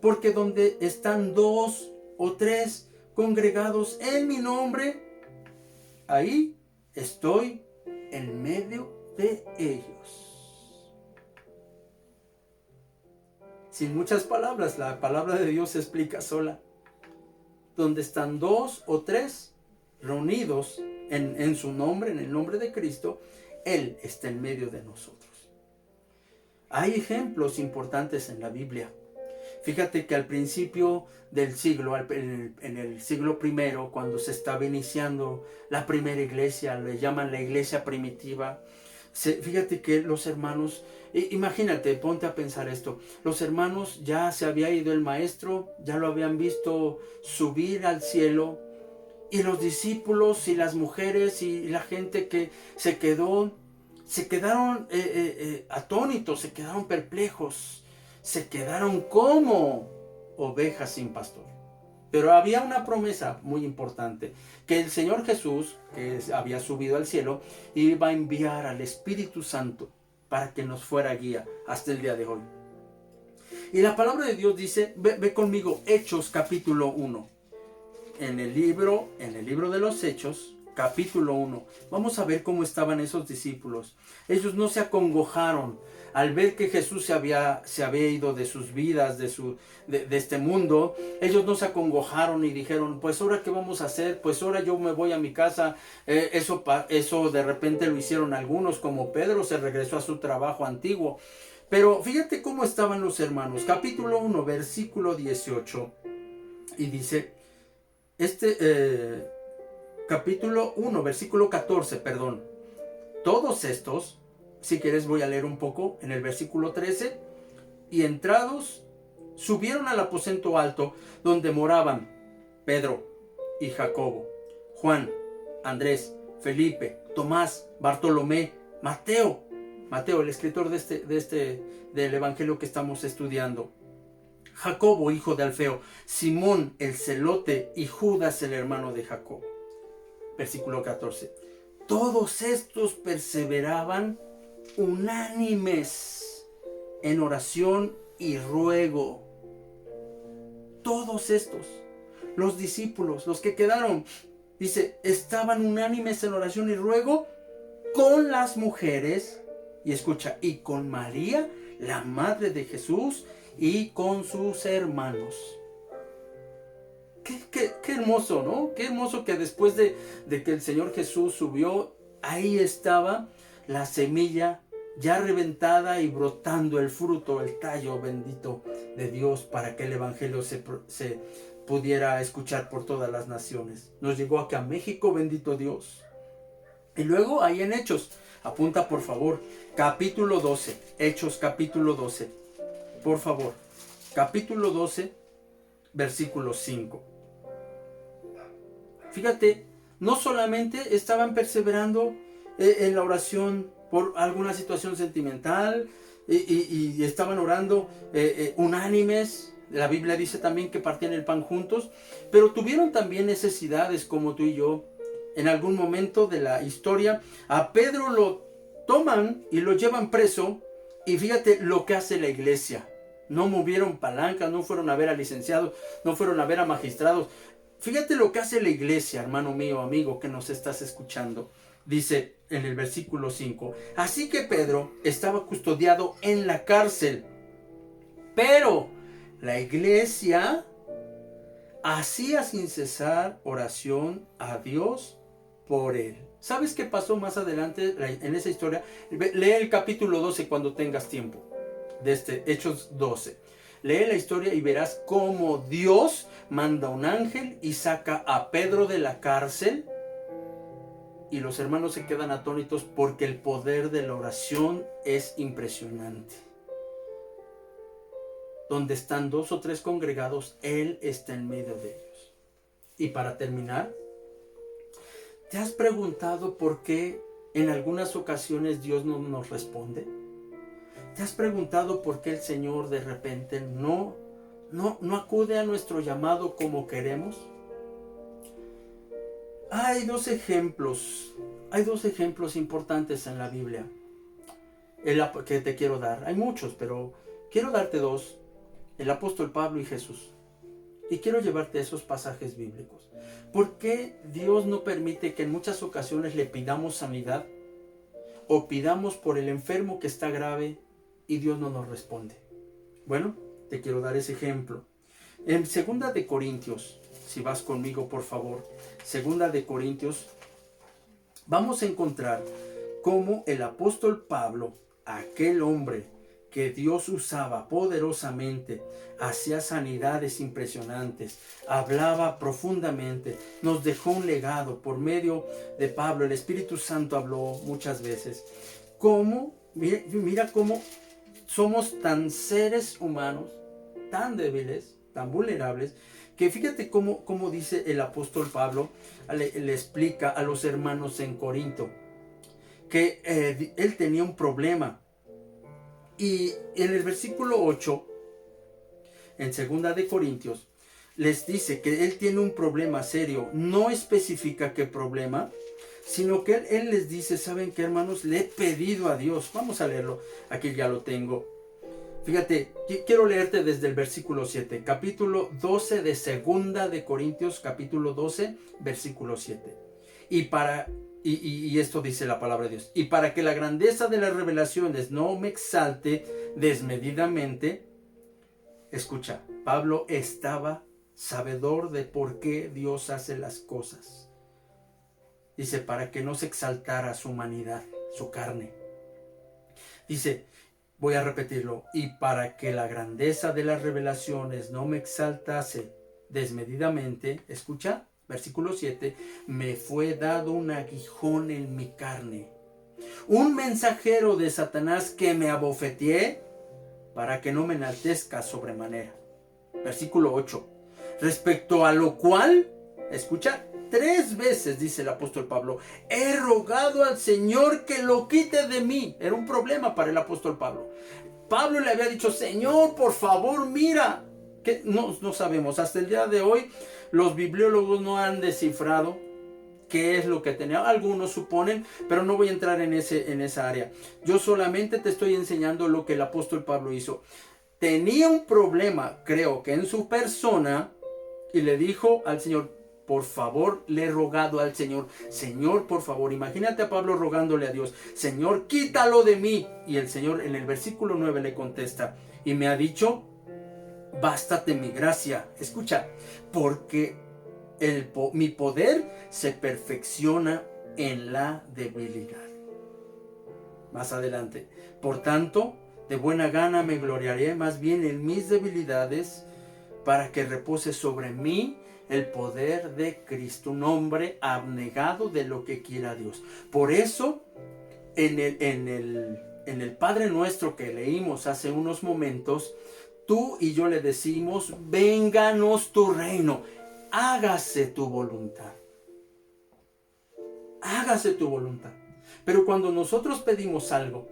Porque donde están dos o tres congregados en mi nombre, ahí estoy en medio de ellos. Sin muchas palabras, la palabra de Dios se explica sola. Donde están dos o tres reunidos en su nombre, en el nombre de Cristo, Él está en medio de nosotros. Hay ejemplos importantes en la Biblia. Fíjate que al principio del siglo, en el siglo I, cuando se estaba iniciando la primera iglesia, le llaman la iglesia primitiva, fíjate que los hermanos, imagínate, ponte a pensar esto, los hermanos ya se había ido el maestro, ya lo habían visto subir al cielo, y los discípulos y las mujeres y la gente que se quedaron atónitos, se quedaron perplejos, se quedaron como ovejas sin pastor. Pero había una promesa muy importante, que el Señor Jesús, que había subido al cielo, iba a enviar al Espíritu Santo para que nos fuera guía hasta el día de hoy. Y la palabra de Dios dice, ve conmigo, Hechos capítulo 1. En el libro de los Hechos, capítulo 1, vamos a ver cómo estaban esos discípulos. Ellos no se acongojaron al ver que Jesús se había ido de sus vidas, de este mundo. Ellos no se acongojaron y dijeron, pues ahora qué vamos a hacer, pues ahora yo me voy a mi casa. Eso de repente lo hicieron algunos, como Pedro se regresó a su trabajo antiguo. Pero fíjate cómo estaban los hermanos. Capítulo 1, versículo 18. Y dice, capítulo 1, versículo 14, perdón. Todos estos, si quieres voy a leer un poco en el versículo 13. Y entrados, subieron al aposento alto donde moraban Pedro y Jacobo, Juan, Andrés, Felipe, Tomás, Bartolomé, Mateo, el escritor del evangelio que estamos estudiando, Jacobo, hijo de Alfeo, Simón el celote y Judas el hermano de Jacobo. Versículo 14. Todos estos perseveraban unánimes en oración y ruego. Todos estos, los discípulos, los que quedaron, dice, estaban unánimes en oración y ruego con las mujeres, y escucha, y con María, la madre de Jesús, y con sus hermanos. Qué hermoso, ¿no? Qué hermoso que después de que el Señor Jesús subió, ahí estaba la semilla ya reventada y brotando el fruto, el tallo bendito de Dios, para que el evangelio se pudiera escuchar por todas las naciones. Nos llegó aquí a México, bendito Dios. Y luego ahí en Hechos, apunta por favor, capítulo 12, Hechos capítulo 12, por favor, capítulo 12, versículo 5. Fíjate, no solamente estaban perseverando en la oración por alguna situación sentimental y estaban orando unánimes. La Biblia dice también que partían el pan juntos, pero tuvieron también necesidades como tú y yo. En algún momento de la historia a Pedro lo toman y lo llevan preso, y fíjate lo que hace la iglesia. No movieron palancas, no fueron a ver a licenciados, no fueron a ver a magistrados. Fíjate lo que hace la iglesia, hermano mío, amigo, que nos estás escuchando. Dice en el versículo 5, así que Pedro estaba custodiado en la cárcel, pero la iglesia hacía sin cesar oración a Dios por él. ¿Sabes qué pasó más adelante en esa historia? Lee el capítulo 12 cuando tengas tiempo, de Hechos 12. Lee la historia y verás cómo Dios manda un ángel y saca a Pedro de la cárcel. Y los hermanos se quedan atónitos porque el poder de la oración es impresionante. Donde están 2 o 3 congregados, Él está en medio de ellos. Y para terminar, ¿te has preguntado por qué en algunas ocasiones Dios no nos responde? ¿Te has preguntado por qué el Señor de repente no acude a nuestro llamado como queremos? Hay dos ejemplos importantes en la Biblia que te quiero dar. Hay muchos, pero quiero darte 2. El apóstol Pablo y Jesús. Y quiero llevarte a esos pasajes bíblicos. ¿Por qué Dios no permite que en muchas ocasiones le pidamos sanidad? O pidamos por el enfermo que está grave y Dios no nos responde. Bueno, te quiero dar ese ejemplo. En 2 de Corintios, si vas conmigo por favor, 2 de Corintios, vamos a encontrar cómo el apóstol Pablo, aquel hombre que Dios usaba poderosamente, hacía sanidades impresionantes, hablaba profundamente, nos dejó un legado por medio de Pablo. El Espíritu Santo habló muchas veces. Mira cómo somos tan seres humanos, tan débiles, tan vulnerables, que fíjate cómo dice el apóstol Pablo, le explica a los hermanos en Corinto, que él tenía un problema. Y en el versículo 8, en 2 de Corintios, les dice que él tiene un problema serio. No especifica qué problema, sino que él les dice, ¿saben qué, hermanos? Le he pedido a Dios. Vamos a leerlo. Aquí ya lo tengo. Fíjate, quiero leerte desde el versículo 7. Capítulo 12 de 2 de Corintios, capítulo 12, versículo 7. Y esto dice la palabra de Dios. Y para que la grandeza de las revelaciones no me exalte desmedidamente, escucha, Pablo estaba sabedor de por qué Dios hace las cosas. Dice, para que no se exaltara su humanidad, su carne. Dice, voy a repetirlo, y para que la grandeza de las revelaciones no me exaltase desmedidamente, escucha, versículo 7, me fue dado un aguijón en mi carne, un mensajero de Satanás que me abofeteé para que no me enaltezca sobremanera. Versículo 8, respecto a lo cual, escucha, 3 veces, dice el apóstol Pablo, he rogado al Señor que lo quite de mí. Era un problema para el apóstol Pablo. Pablo le había dicho, Señor, por favor, mira. Que no sabemos, hasta el día de hoy los bibliólogos no han descifrado qué es lo que tenía. Algunos suponen, pero no voy a entrar en esa área. Yo solamente te estoy enseñando lo que el apóstol Pablo hizo. Tenía un problema, creo que en su persona, y le dijo al Señor, por favor, le he rogado al Señor, Señor, por favor, imagínate a Pablo rogándole a Dios, Señor, quítalo de mí. Y el Señor en el versículo 9 le contesta, y me ha dicho, bástate mi gracia. Escucha, porque mi poder se perfecciona en la debilidad. Más adelante, por tanto, de buena gana me gloriaré más bien en mis debilidades, para que repose sobre mí el poder de Cristo, un hombre abnegado de lo que quiera Dios. Por eso, en el Padre Nuestro que leímos hace unos momentos, tú y yo le decimos, vénganos tu reino, hágase tu voluntad. Hágase tu voluntad. Pero cuando nosotros pedimos algo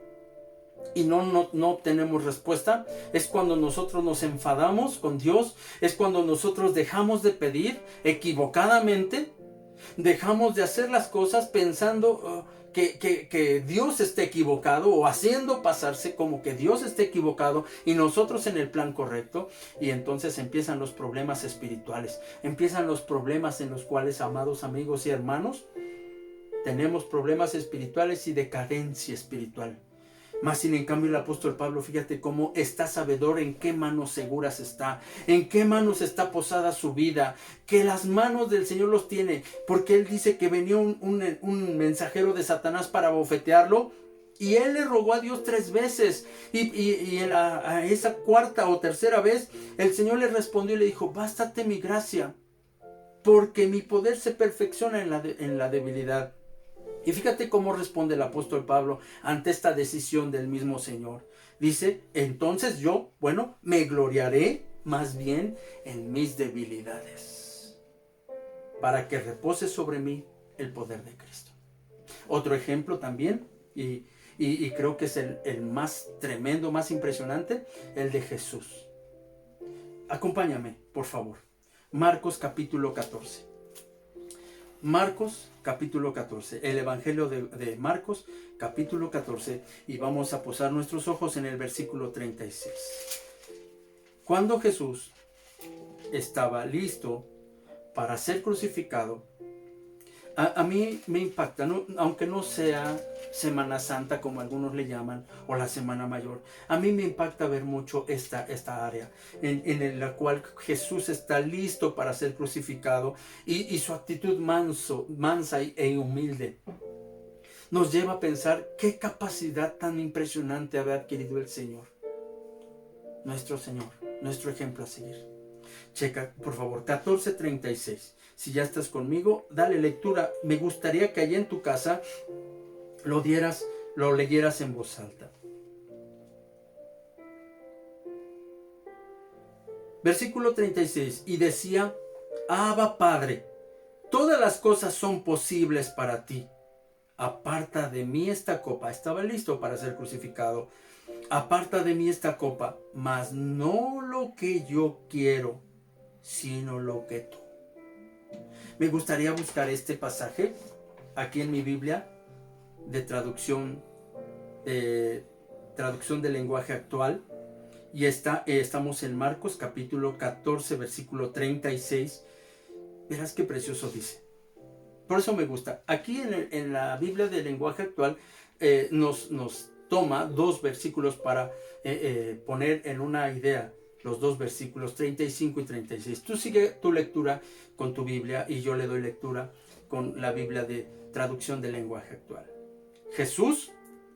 y no tenemos respuesta, es cuando nosotros nos enfadamos con Dios, es cuando nosotros dejamos de pedir equivocadamente, dejamos de hacer las cosas pensando que Dios esté equivocado, o haciendo pasarse como que Dios esté equivocado y nosotros en el plan correcto. Y entonces empiezan los problemas espirituales, empiezan los problemas en los cuales, amados amigos y hermanos, tenemos problemas espirituales y decadencia espiritual. Más sin en cambio el apóstol Pablo, fíjate cómo está sabedor en qué manos seguras está, en qué manos está posada su vida, que las manos del Señor los tiene, porque él dice que venía un mensajero de Satanás para bofetearlo, Y él le rogó a Dios 3 veces. Y a esa cuarta o tercera vez, el Señor le respondió y le dijo: bástate mi gracia, porque mi poder se perfecciona en la debilidad. Y fíjate cómo responde el apóstol Pablo ante esta decisión del mismo Señor. Dice: entonces yo, me gloriaré más bien en mis debilidades, para que repose sobre mí el poder de Cristo. Otro ejemplo también, y creo que es el más tremendo, más impresionante, el de Jesús. Acompáñame, por favor. Marcos capítulo 14. Marcos capítulo 14. El Evangelio de Marcos capítulo 14. Y vamos a posar nuestros ojos en el versículo 36. Cuando Jesús estaba listo para ser crucificado, a mí me impacta, ¿no? Aunque no sea Semana Santa como algunos le llaman, o la Semana Mayor, a mí me impacta ver mucho esta área en la cual Jesús está listo para ser crucificado, y su actitud mansa e humilde nos lleva a pensar qué capacidad tan impresionante había adquirido el Señor, nuestro ejemplo a seguir. Checa, por favor, 14:36. Si ya estás conmigo, dale lectura. Me gustaría que allá en tu casa lo leyeras en voz alta. Versículo 36. Y decía: Abba, Padre, todas las cosas son posibles para ti. Aparta de mí esta copa. Estaba listo para ser crucificado. Aparta de mí esta copa, mas no lo que yo quiero, sino lo que tú. Me gustaría buscar este pasaje aquí en mi Biblia de traducción del lenguaje actual, y estamos en Marcos capítulo 14 versículo 36. Verás qué precioso dice. Por eso me gusta. Aquí en la Biblia del lenguaje actual nos toma 2 versículos para poner en una idea los 2 versículos 35 y 36. Tú sigue tu lectura con tu Biblia y yo le doy lectura con la Biblia de traducción del lenguaje actual. Jesús,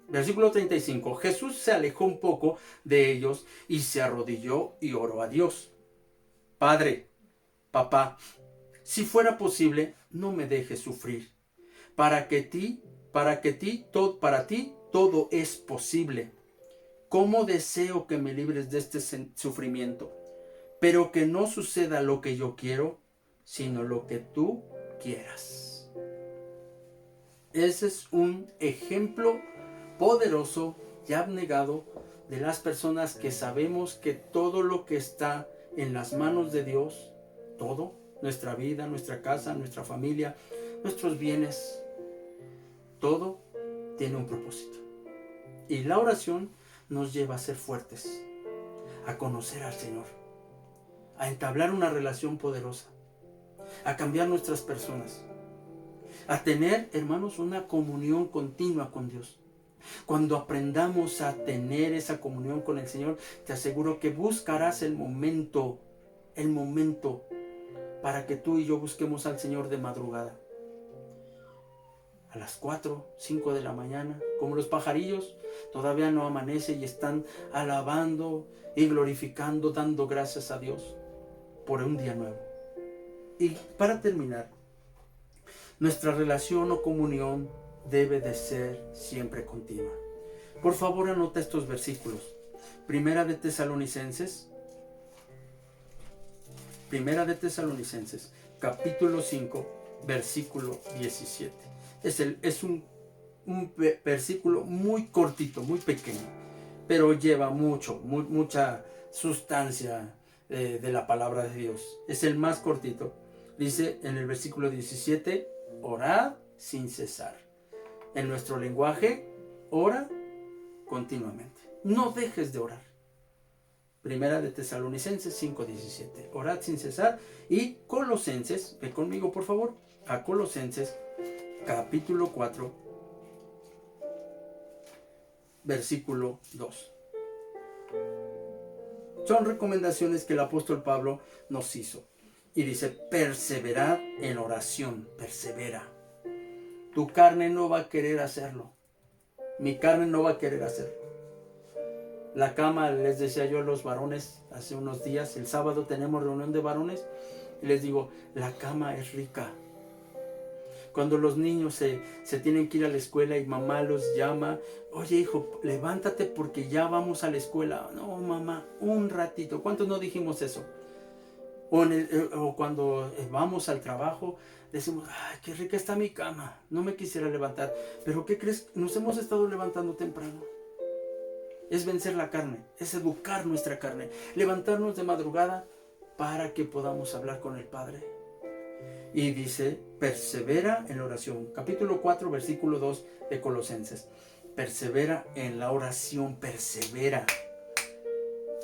versículo 35, Jesús se alejó un poco de ellos y se arrodilló y oró a Dios. Padre, papá, si fuera posible, no me dejes sufrir. Para ti todo es posible. ¿Cómo deseo que me libres de este sufrimiento? Pero que no suceda lo que yo quiero, sino lo que tú quieras. Ese es un ejemplo poderoso y abnegado de las personas que sabemos que todo lo que está en las manos de Dios, todo, nuestra vida, nuestra casa, nuestra familia, nuestros bienes, todo tiene un propósito. Y la oración nos lleva a ser fuertes, a conocer al Señor, a entablar una relación poderosa, a cambiar nuestras personas, a tener, hermanos, una comunión continua con Dios. Cuando aprendamos a tener esa comunión con el Señor, te aseguro que buscarás el momento para que tú y yo busquemos al Señor de madrugada. A las 4, 5 de la mañana, como los pajarillos, todavía no amanece y están alabando y glorificando, dando gracias a Dios por un día nuevo. Y para terminar, nuestra relación o comunión debe de ser siempre continua. Por favor, anota estos versículos. Primera de Tesalonicenses, capítulo 5, versículo 17. Es un versículo muy cortito, muy pequeño, pero lleva mucha sustancia de la palabra de Dios. Es el más cortito. Dice en el versículo 17: orad sin cesar. En nuestro lenguaje, ora continuamente. No dejes de orar. Primera de Tesalonicenses 5:17. Orad sin cesar. Y Colosenses, ve conmigo por favor, a Colosenses capítulo 4, versículo 2. Son recomendaciones que el apóstol Pablo nos hizo. Y dice: perseverad en oración, persevera. Tu carne no va a querer hacerlo. Mi carne no va a querer hacerlo. La cama, les decía yo a los varones hace unos días, el sábado tenemos reunión de varones, y les digo, la cama es rica. Cuando los niños se tienen que ir a la escuela y mamá los llama, oye hijo, levántate porque ya vamos a la escuela. No mamá, un ratito. ¿Cuántos no dijimos eso? O cuando vamos al trabajo, decimos, ay, qué rica está mi cama, no me quisiera levantar. Pero ¿qué crees? Nos hemos estado levantando temprano. Es vencer la carne, es educar nuestra carne, levantarnos de madrugada para que podamos hablar con el Padre. Y dice, persevera en la oración. Capítulo 4, versículo 2 de Colosenses. Persevera en la oración, persevera.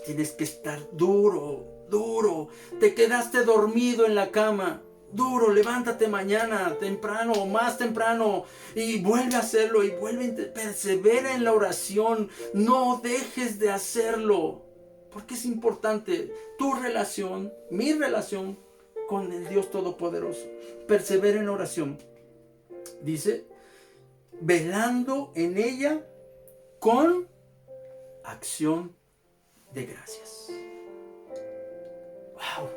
Tienes que estar duro, duro. Te quedaste dormido en la cama. Duro, levántate mañana, temprano o más temprano, y vuelve a hacerlo, y persevera en la oración. No dejes de hacerlo, porque es importante tu relación, mi relación con el Dios Todopoderoso. Persevera en la oración. Dice, velando en ella con acción de gracias. Wow.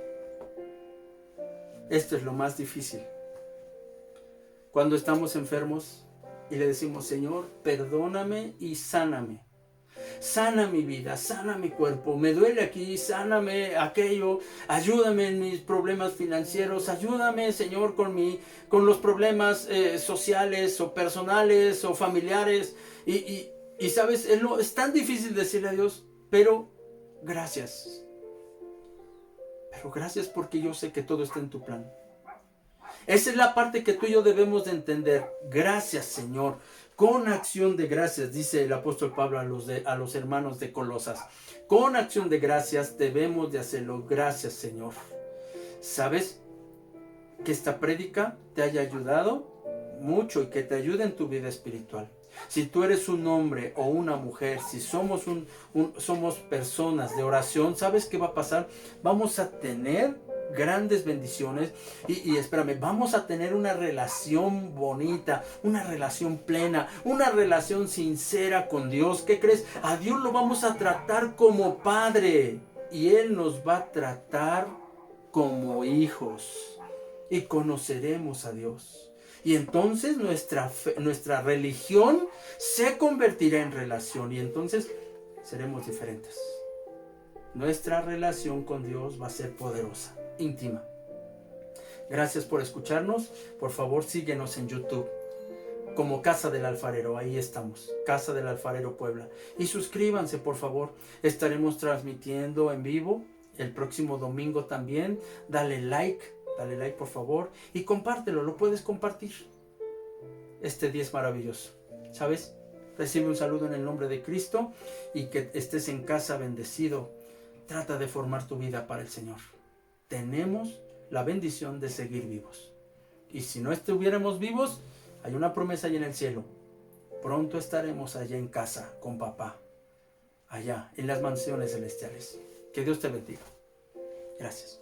Esto es lo más difícil. Cuando estamos enfermos y le decimos, Señor, perdóname y sáname. Sana mi vida, sana mi cuerpo, me duele aquí, sáname aquello, ayúdame en mis problemas financieros, ayúdame, Señor, con los problemas sociales o personales o familiares. Y sabes, es tan difícil decirle a Dios, pero gracias. Pero gracias porque yo sé que todo está en tu plan. Esa es la parte que tú y yo debemos de entender. Gracias, Señor. Con acción de gracias, dice el apóstol Pablo a los hermanos de Colosas. Con acción de gracias debemos de hacerlo. Gracias, Señor. ¿Sabes? Que esta prédica te haya ayudado mucho y que te ayude en tu vida espiritual. Si tú eres un hombre o una mujer, si somos somos personas de oración, ¿sabes qué va a pasar? Vamos a tener grandes bendiciones y espérame, vamos a tener una relación bonita, una relación plena, una relación sincera con Dios. ¿Qué crees? A Dios lo vamos a tratar como Padre y Él nos va a tratar como hijos y conoceremos a Dios. Y entonces nuestra religión se convertirá en relación y entonces seremos diferentes. Nuestra relación con Dios va a ser poderosa, íntima. Gracias por escucharnos. Por favor, síguenos en YouTube como Casa del Alfarero. Ahí estamos, Casa del Alfarero Puebla. Y suscríbanse, por favor. Estaremos transmitiendo en vivo el próximo domingo también. Dale like por favor y compártelo, lo puedes compartir. Este día es maravilloso, ¿sabes? Recibe un saludo en el nombre de Cristo y que estés en casa bendecido. Trata de formar tu vida para el Señor. Tenemos la bendición de seguir vivos. Y si no estuviéramos vivos, hay una promesa allá en el cielo. Pronto estaremos allá en casa con papá, allá en las mansiones celestiales. Que Dios te bendiga. Gracias.